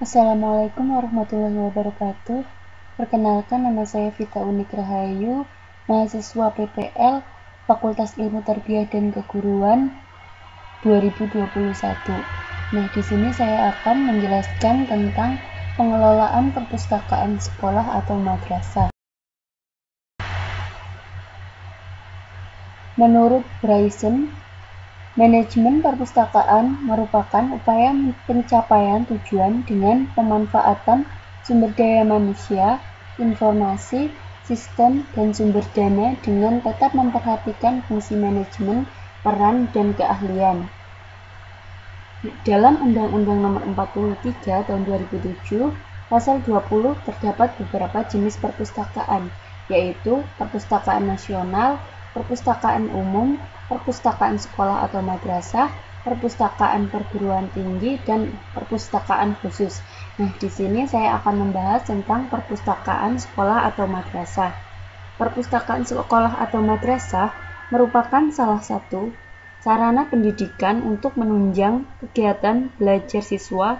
Assalamualaikum warahmatullahi wabarakatuh. Perkenalkan, nama saya Vita Unik Rahayu, mahasiswa PPL Fakultas Ilmu Tarbiyah dan Keguruan 2021. Nah, di sini saya akan menjelaskan tentang pengelolaan perpustakaan sekolah atau madrasah. Menurut Bryson, manajemen perpustakaan merupakan upaya pencapaian tujuan dengan pemanfaatan sumber daya manusia, informasi, sistem, dan sumber dana dengan tetap memperhatikan fungsi manajemen, peran, dan keahlian. Dalam Undang-Undang Nomor 43 Tahun 2007, Pasal 20 terdapat beberapa jenis perpustakaan, yaitu perpustakaan nasional, perpustakaan umum, perpustakaan sekolah atau madrasah, perpustakaan perguruan tinggi, dan perpustakaan khusus. Nah, di sini saya akan membahas tentang perpustakaan sekolah atau madrasah. Perpustakaan sekolah atau madrasah merupakan salah satu sarana pendidikan untuk menunjang kegiatan belajar siswa,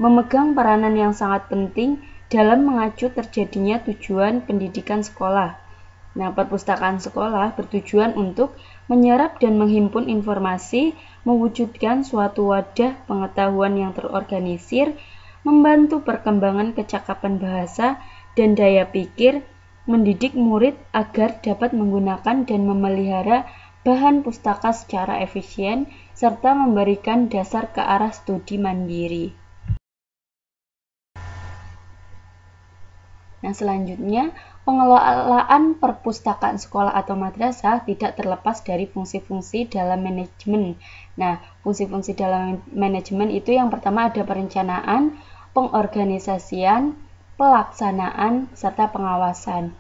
memegang peranan yang sangat penting dalam mengacu terjadinya tujuan pendidikan sekolah. Nah, perpustakaan sekolah bertujuan untuk menyerap dan menghimpun informasi, mewujudkan suatu wadah pengetahuan yang terorganisir, membantu perkembangan kecakapan bahasa dan daya pikir, mendidik murid agar dapat menggunakan dan memelihara bahan pustaka secara efisien, serta memberikan dasar ke arah studi mandiri. Nah, selanjutnya, pengelolaan perpustakaan sekolah atau madrasah tidak terlepas dari fungsi-fungsi dalam manajemen. Nah, fungsi-fungsi dalam manajemen itu yang pertama ada perencanaan, pengorganisasian, pelaksanaan, serta pengawasan.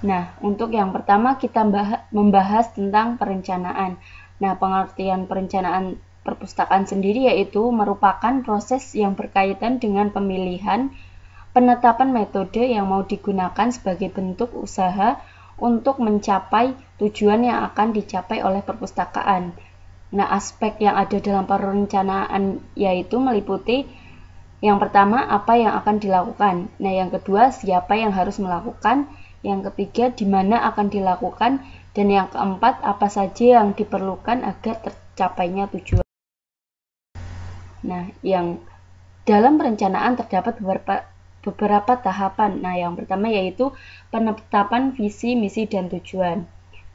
Nah, untuk yang pertama kita membahas tentang perencanaan. Nah, pengertian perencanaan perpustakaan sendiri yaitu merupakan proses yang berkaitan dengan pemilihan, penetapan metode yang mau digunakan sebagai bentuk usaha untuk mencapai tujuan yang akan dicapai oleh perpustakaan. Nah, aspek yang ada dalam perencanaan yaitu meliputi yang pertama, apa yang akan dilakukan. Nah, yang kedua, siapa yang harus melakukan. Yang ketiga, di mana akan dilakukan. Dan yang keempat, apa saja yang diperlukan agar tercapainya tujuan. Nah, yang dalam perencanaan terdapat beberapa tahapan. Nah, yang pertama yaitu penetapan visi, misi, dan tujuan.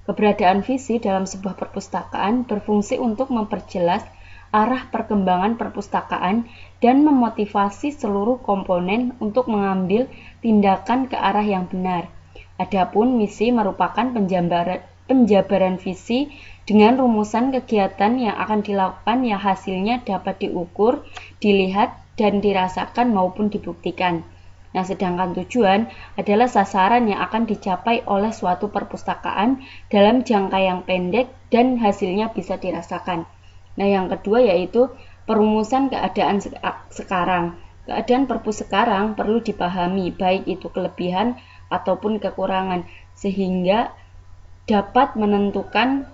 Keberadaan visi dalam sebuah perpustakaan berfungsi untuk memperjelas arah perkembangan perpustakaan dan memotivasi seluruh komponen untuk mengambil tindakan ke arah yang benar. Adapun misi merupakan penjabaran visi dengan rumusan kegiatan yang akan dilakukan yang hasilnya dapat diukur, dilihat, dan dirasakan maupun dibuktikan. Nah, sedangkan tujuan adalah sasaran yang akan dicapai oleh suatu perpustakaan dalam jangka yang pendek dan hasilnya bisa dirasakan. Nah, yang kedua yaitu perumusan keadaan sekarang. Keadaan perpus sekarang perlu dipahami, baik itu kelebihan ataupun kekurangan, sehingga dapat menentukan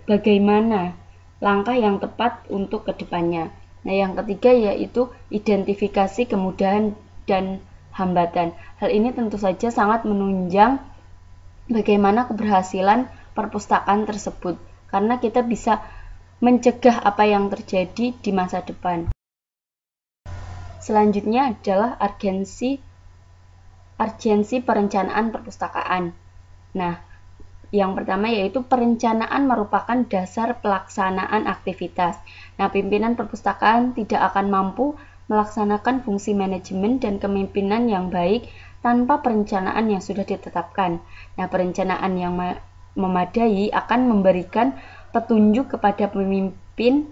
bagaimana langkah yang tepat untuk kedepannya. Nah, yang ketiga yaitu identifikasi kemudahan dan hambatan. Hal ini tentu saja sangat menunjang bagaimana keberhasilan perpustakaan tersebut, karena kita bisa mencegah apa yang terjadi di masa depan. Selanjutnya adalah urgensi perencanaan perpustakaan. Nah, yang pertama yaitu perencanaan merupakan dasar pelaksanaan aktivitas. Nah, pimpinan perpustakaan tidak akan mampu melaksanakan fungsi manajemen dan kepemimpinan yang baik tanpa perencanaan yang sudah ditetapkan. Nah, perencanaan yang memadai akan memberikan petunjuk kepada pemimpin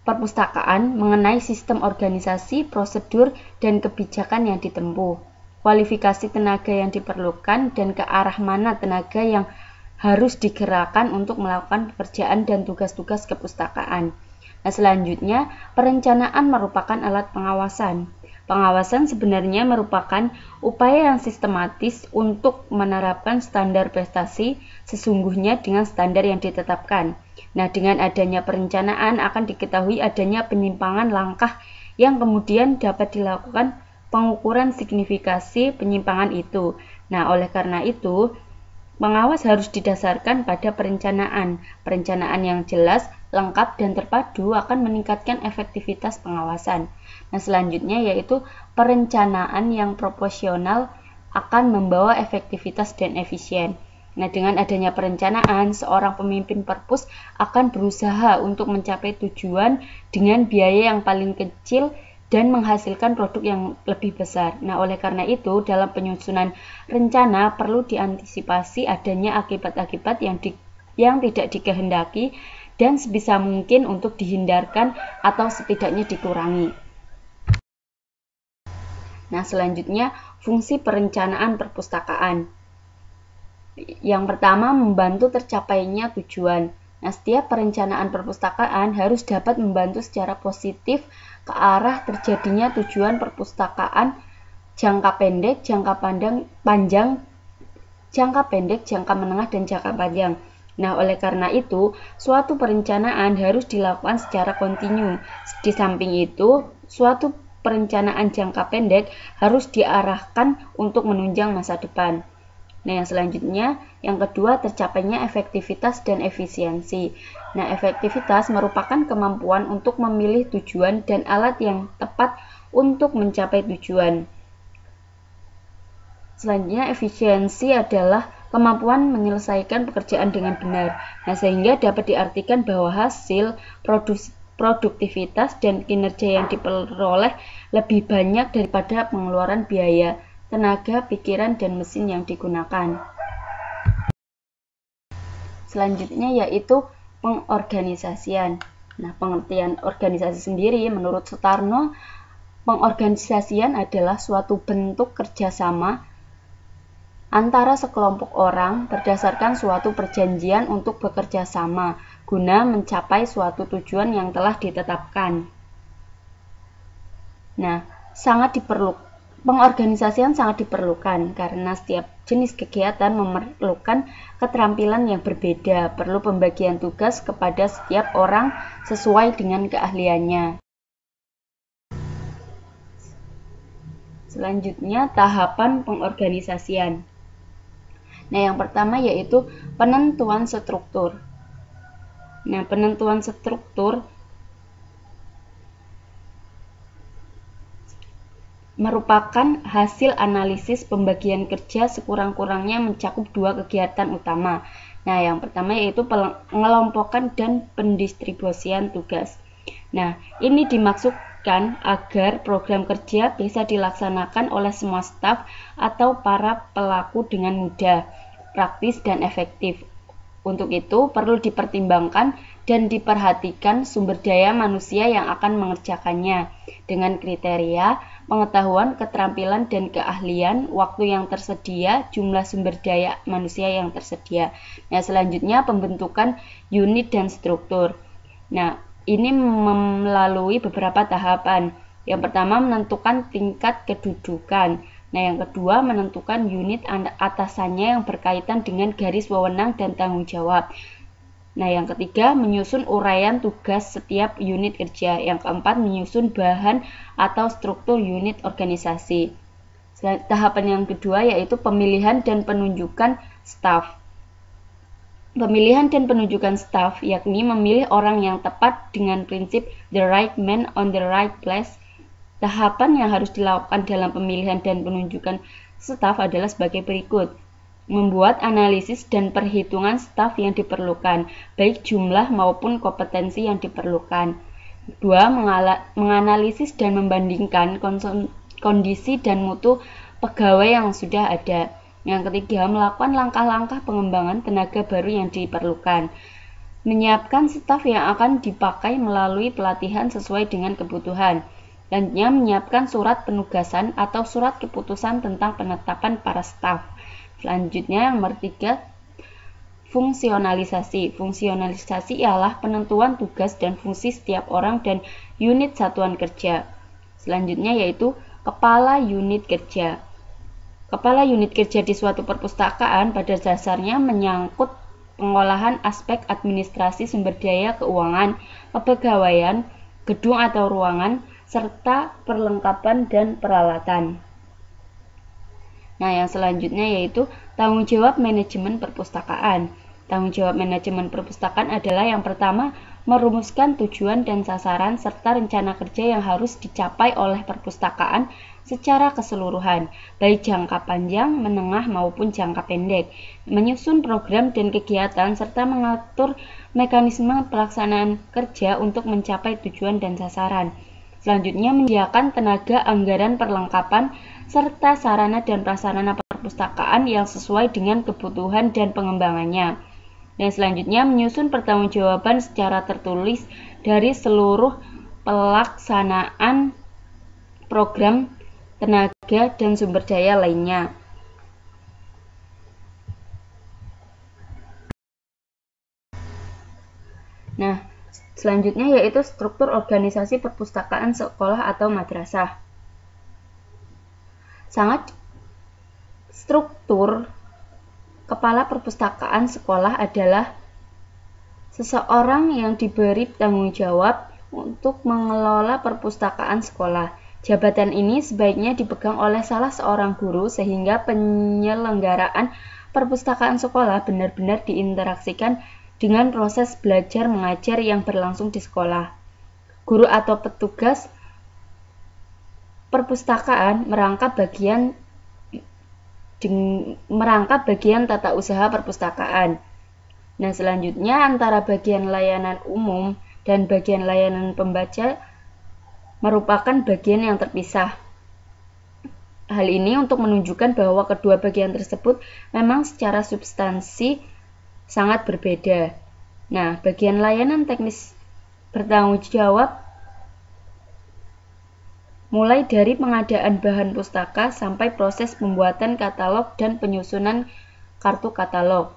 perpustakaan mengenai sistem organisasi, prosedur, dan kebijakan yang ditempuh, kualifikasi tenaga yang diperlukan, dan ke arah mana tenaga yang harus digerakkan untuk melakukan pekerjaan dan tugas-tugas kepustakaan. Nah, selanjutnya, perencanaan merupakan alat pengawasan. Pengawasan sebenarnya merupakan upaya yang sistematis untuk menerapkan standar prestasi sesungguhnya dengan standar yang ditetapkan. Nah, dengan adanya perencanaan akan diketahui adanya penyimpangan langkah yang kemudian dapat dilakukan pengukuran signifikasi penyimpangan itu. Nah, oleh karena itu, pengawas harus didasarkan pada perencanaan. Perencanaan yang jelas, lengkap, dan terpadu akan meningkatkan efektivitas pengawasan. Nah, selanjutnya yaitu perencanaan yang proporsional akan membawa efektivitas dan efisien. Nah, dengan adanya perencanaan, seorang pemimpin perpus akan berusaha untuk mencapai tujuan dengan biaya yang paling kecil dan menghasilkan produk yang lebih besar. Nah, oleh karena itu, dalam penyusunan rencana perlu diantisipasi adanya akibat-akibat yang tidak dikehendaki dan sebisa mungkin untuk dihindarkan atau setidaknya dikurangi. Nah, selanjutnya fungsi perencanaan perpustakaan. Yang pertama, membantu tercapainya tujuan. Nah, setiap perencanaan perpustakaan harus dapat membantu secara positif ke arah terjadinya tujuan perpustakaan jangka pendek, jangka panjang, jangka pendek, jangka menengah, dan jangka panjang. Nah, oleh karena itu, suatu perencanaan harus dilakukan secara kontinu. Di samping itu, suatu perencanaan jangka pendek harus diarahkan untuk menunjang masa depan. Nah, yang selanjutnya, yang kedua, tercapainya efektivitas dan efisiensi. Nah, efektivitas merupakan kemampuan untuk memilih tujuan dan alat yang tepat untuk mencapai tujuan. Selanjutnya, efisiensi adalah kemampuan menyelesaikan pekerjaan dengan benar. Nah, sehingga dapat diartikan bahwa hasil, produktivitas, dan kinerja yang diperoleh lebih banyak daripada pengeluaran biaya, tenaga, pikiran, dan mesin yang digunakan. Selanjutnya yaitu pengorganisasian. Nah, pengertian organisasi sendiri menurut Sutarno, pengorganisasian adalah suatu bentuk kerjasama antara sekelompok orang berdasarkan suatu perjanjian untuk bekerja sama guna mencapai suatu tujuan yang telah ditetapkan. Nah, pengorganisasian sangat diperlukan karena setiap jenis kegiatan memerlukan keterampilan yang berbeda, perlu pembagian tugas kepada setiap orang sesuai dengan keahliannya. Selanjutnya, tahapan pengorganisasian. Nah, yang pertama yaitu penentuan struktur. Nah, penentuan struktur merupakan hasil analisis pembagian kerja sekurang-kurangnya mencakup dua kegiatan utama. Nah, yang pertama yaitu pengelompokan dan pendistribusian tugas. Nah, ini dimaksudkan agar program kerja bisa dilaksanakan oleh semua staf atau para pelaku dengan mudah, praktis, dan efektif. Untuk itu, perlu dipertimbangkan dan diperhatikan sumber daya manusia yang akan mengerjakannya dengan kriteria, pengetahuan, keterampilan, dan keahlian, waktu yang tersedia, jumlah sumber daya manusia yang tersedia. Nah, selanjutnya pembentukan unit dan struktur. Nah, ini melalui beberapa tahapan. Yang pertama, menentukan tingkat kedudukan. Nah, yang kedua, menentukan unit atasannya yang berkaitan dengan garis wewenang dan tanggung jawab. Nah, yang ketiga, menyusun uraian tugas setiap unit kerja. Yang keempat, menyusun bahan atau struktur unit organisasi. Tahapan yang kedua yaitu pemilihan dan penunjukan staf. Pemilihan dan penunjukan staf yakni memilih orang yang tepat dengan prinsip the right man on the right place. Tahapan yang harus dilakukan dalam pemilihan dan penunjukan staf adalah sebagai berikut. Membuat analisis dan perhitungan staf yang diperlukan, baik jumlah maupun kompetensi yang diperlukan. Kedua, menganalisis dan membandingkan kondisi dan mutu pegawai yang sudah ada. Yang ketiga, melakukan langkah-langkah pengembangan tenaga baru yang diperlukan. Menyiapkan staf yang akan dipakai melalui pelatihan sesuai dengan kebutuhan. Selanjutnya, menyiapkan surat penugasan atau surat keputusan tentang penetapan para staf. Selanjutnya, yang nomor 3, fungsionalisasi. Fungsionalisasi ialah penentuan tugas dan fungsi setiap orang dan unit satuan kerja. Selanjutnya yaitu kepala unit kerja. Kepala unit kerja di suatu perpustakaan pada dasarnya menyangkut pengolahan aspek administrasi sumber daya keuangan, kepegawaian, gedung atau ruangan, serta perlengkapan dan peralatan. Nah, yang selanjutnya yaitu tanggung jawab manajemen perpustakaan. Tanggung jawab manajemen perpustakaan adalah yang pertama, merumuskan tujuan dan sasaran serta rencana kerja yang harus dicapai oleh perpustakaan secara keseluruhan, baik jangka panjang, menengah maupun jangka pendek, menyusun program dan kegiatan serta mengatur mekanisme pelaksanaan kerja untuk mencapai tujuan dan sasaran. Selanjutnya, menyediakan tenaga, anggaran, perlengkapan, serta sarana dan prasarana perpustakaan yang sesuai dengan kebutuhan dan pengembangannya. Dan selanjutnya, menyusun pertanggungjawaban secara tertulis dari seluruh pelaksanaan program, tenaga, dan sumber daya lainnya. Nah, selanjutnya yaitu struktur organisasi perpustakaan sekolah atau madrasah. Sangat struktur kepala perpustakaan sekolah adalah seseorang yang diberi tanggung jawab untuk mengelola perpustakaan sekolah. Jabatan ini sebaiknya dipegang oleh salah seorang guru sehingga penyelenggaraan perpustakaan sekolah benar-benar diinteraksikan dengan proses belajar mengajar yang berlangsung di sekolah. Guru atau petugas perpustakaan merangkap bagian tata usaha perpustakaan. Nah, selanjutnya antara bagian layanan umum dan bagian layanan pembaca merupakan bagian yang terpisah. Hal ini untuk menunjukkan bahwa kedua bagian tersebut memang secara substansi sangat berbeda. Nah, bagian layanan teknis bertanggung jawab mulai dari pengadaan bahan pustaka sampai proses pembuatan katalog dan penyusunan kartu katalog.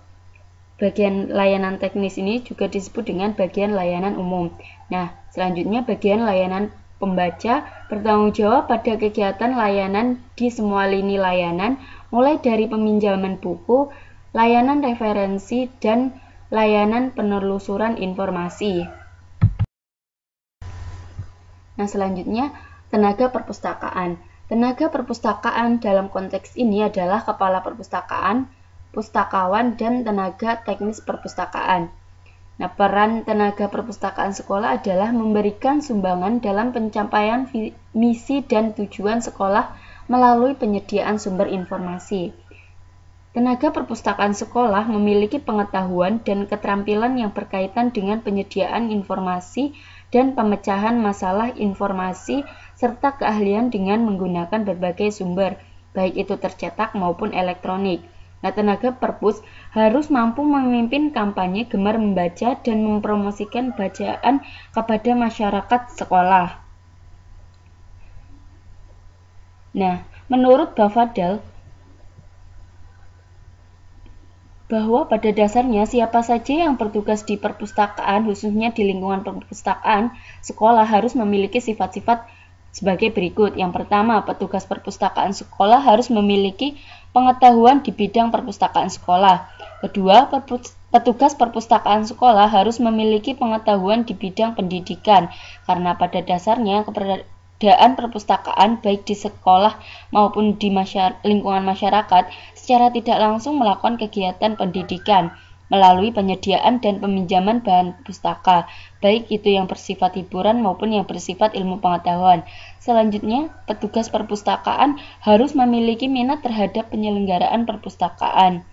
Bagian layanan teknis ini juga disebut dengan bagian layanan umum. Nah, selanjutnya bagian layanan pembaca bertanggung jawab pada kegiatan layanan di semua lini layanan, mulai dari peminjaman buku, layanan referensi, dan layanan penelusuran informasi. Nah, selanjutnya tenaga perpustakaan. Tenaga perpustakaan dalam konteks ini adalah kepala perpustakaan, pustakawan, dan tenaga teknis perpustakaan. Nah, peran tenaga perpustakaan sekolah adalah memberikan sumbangan dalam pencapaian misi dan tujuan sekolah melalui penyediaan sumber informasi. Tenaga perpustakaan sekolah memiliki pengetahuan dan keterampilan yang berkaitan dengan penyediaan informasi dan pemecahan masalah informasi serta keahlian dengan menggunakan berbagai sumber, baik itu tercetak maupun elektronik. Nah, tenaga perpus harus mampu memimpin kampanye gemar membaca dan mempromosikan bacaan kepada masyarakat sekolah. Nah, menurut Bafadal, bahwa pada dasarnya siapa saja yang bertugas di perpustakaan, khususnya di lingkungan perpustakaan, sekolah harus memiliki sifat-sifat sebagai berikut. Yang pertama, petugas perpustakaan sekolah harus memiliki pengetahuan di bidang perpustakaan sekolah. Kedua, petugas perpustakaan sekolah harus memiliki pengetahuan di bidang pendidikan, karena pada dasarnya keberadaan perpustakaan baik di sekolah maupun di lingkungan masyarakat secara tidak langsung melakukan kegiatan pendidikan melalui penyediaan dan peminjaman bahan pustaka, baik itu yang bersifat hiburan maupun yang bersifat ilmu pengetahuan. Selanjutnya, petugas perpustakaan harus memiliki minat terhadap penyelenggaraan perpustakaan.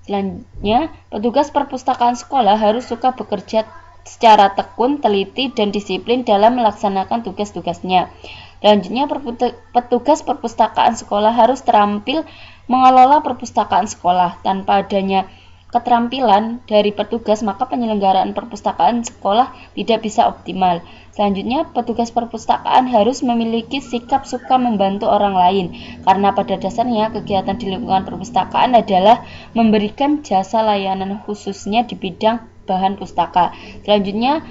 Selanjutnya, petugas perpustakaan sekolah harus suka bekerja secara tekun, teliti, dan disiplin dalam melaksanakan tugas-tugasnya. Selanjutnya, petugas perpustakaan sekolah harus terampil mengelola perpustakaan sekolah. Tanpa adanya keterampilan dari petugas, maka penyelenggaraan perpustakaan sekolah tidak bisa optimal. Selanjutnya, petugas perpustakaan harus memiliki sikap suka membantu orang lain, karena pada dasarnya kegiatan di lingkungan perpustakaan adalah memberikan jasa layanan khususnya di bidang bahan pustaka. Selanjutnya,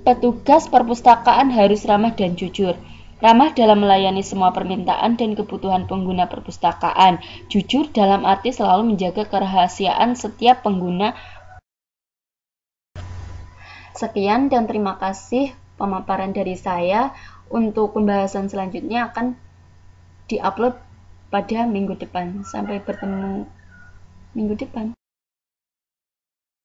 petugas perpustakaan harus ramah dan jujur. Ramah dalam melayani semua permintaan dan kebutuhan pengguna perpustakaan. Jujur dalam arti selalu menjaga kerahasiaan setiap pengguna. Sekian dan terima kasih pemaparan dari saya. Untuk pembahasan selanjutnya akan diupload pada minggu depan. Sampai bertemu minggu depan.